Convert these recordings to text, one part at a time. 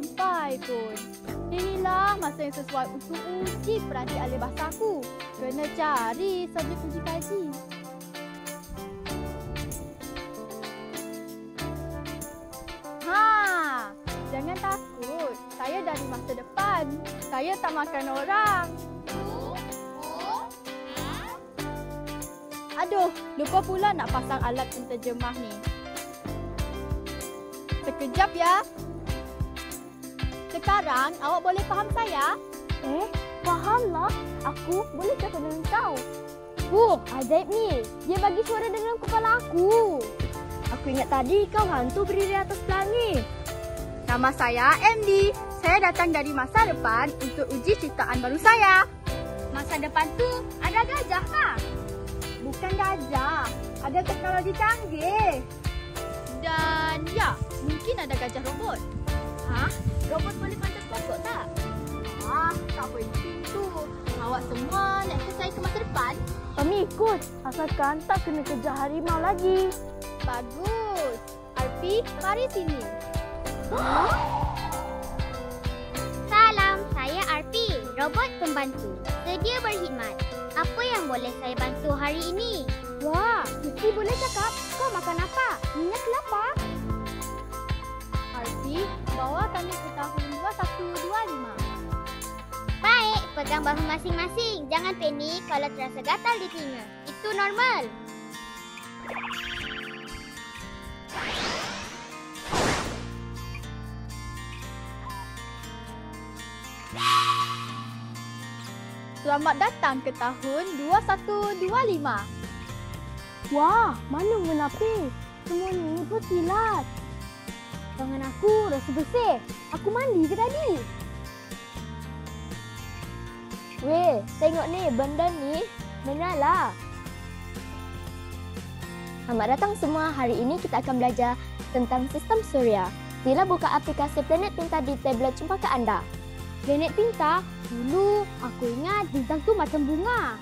sampai pun. Inilah masa yang sesuai untuk uji peranti alih bahasa aku. Kena cari subjek uji kaji. Jangan takut. Saya dari masa depan. Saya tak makan orang. Aduh, lupa pula nak pasang alat penterjemah ni. Sekejap ya. Sekarang awak boleh faham saya? Fahamlah. Aku boleh cakap dengan kau. Ajaib ni. Dia bagi suara dalam kepala aku. Aku ingat tadi kau hantu berdiri atas pelangi. Nama saya MD. Saya datang dari masa depan untuk uji ciptaan baru saya. Masa depan tu ada gajah kah? Bukan gajah. Ada teknologi canggih. Dan ya, mungkin ada gajah robot. Robot boleh panjat pokok tak? Tak penting tu. Awak semua nak ikut saya ke masa depan? Kami ikut. Asalkan tak kena kejar harimau lagi. Bagus. Arfi, mari sini. Salam, saya Arfi, robot pembantu. Sedia berkhidmat. Apa yang boleh saya bantu hari ini? Wah, Siti boleh cakap. Kau makan apa? Minyak kelapa. Arfi, bawa kami ke tahun 2125. Baik, pegang bahu masing-masing. Jangan panik kalau terasa gatal di telinga. Itu normal. Selamat datang ke tahun 2125. Wah, mana menapi? Semua ni pun silat. Tangan aku rasa bersih. Aku mandi ke tadi? Weh, tengok ni benda ni. Menyala. Selamat datang semua. Hari ini kita akan belajar tentang sistem suria. Sila buka aplikasi Planet Pintar di tablet cempaka anda. Planet Pintar? Dulu aku ingat bintang tu macam bunga.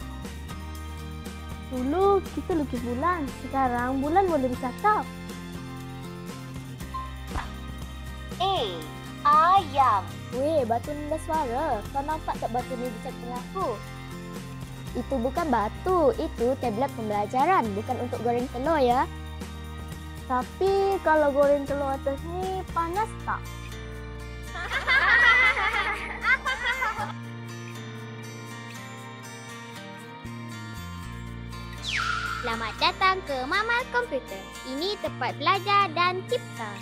Dulu kita lukis bulan. Sekarang bulan boleh bercakap. Ayam. Weh, batu ni ada suara. Kau nampak tak batu ni bercakap dengan aku? Itu bukan batu. Itu tablet pembelajaran. Bukan untuk goreng telur ya. Tapi kalau goreng telur atas ni panas tak? Selamat datang ke Mamal Komputer. Ini tempat belajar dan cipta.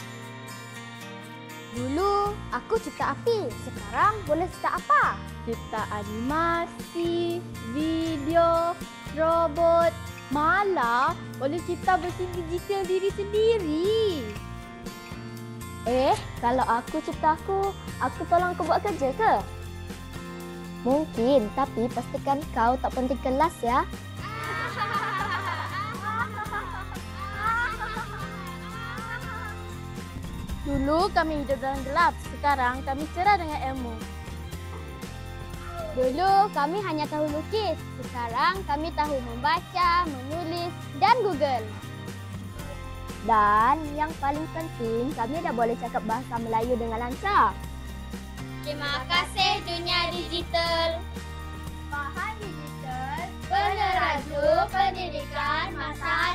Dulu aku cipta api. Sekarang boleh cipta apa? Cipta animasi, video, robot. Malah boleh cipta mesin digital diri sendiri. Kalau aku cipta aku tolong kau buat kerja ke? Mungkin, tapi pastikan kau tak penting kelas ya. Dulu kami hidup dalam gelap. Sekarang kami cerah dengan ilmu. Dulu kami hanya tahu lukis. Sekarang kami tahu membaca, menulis dan Google. Dan yang paling penting, kami dah boleh cakap bahasa Melayu dengan lancar. Terima kasih dunia digital. Bahan digital Peneraju pendidikan masa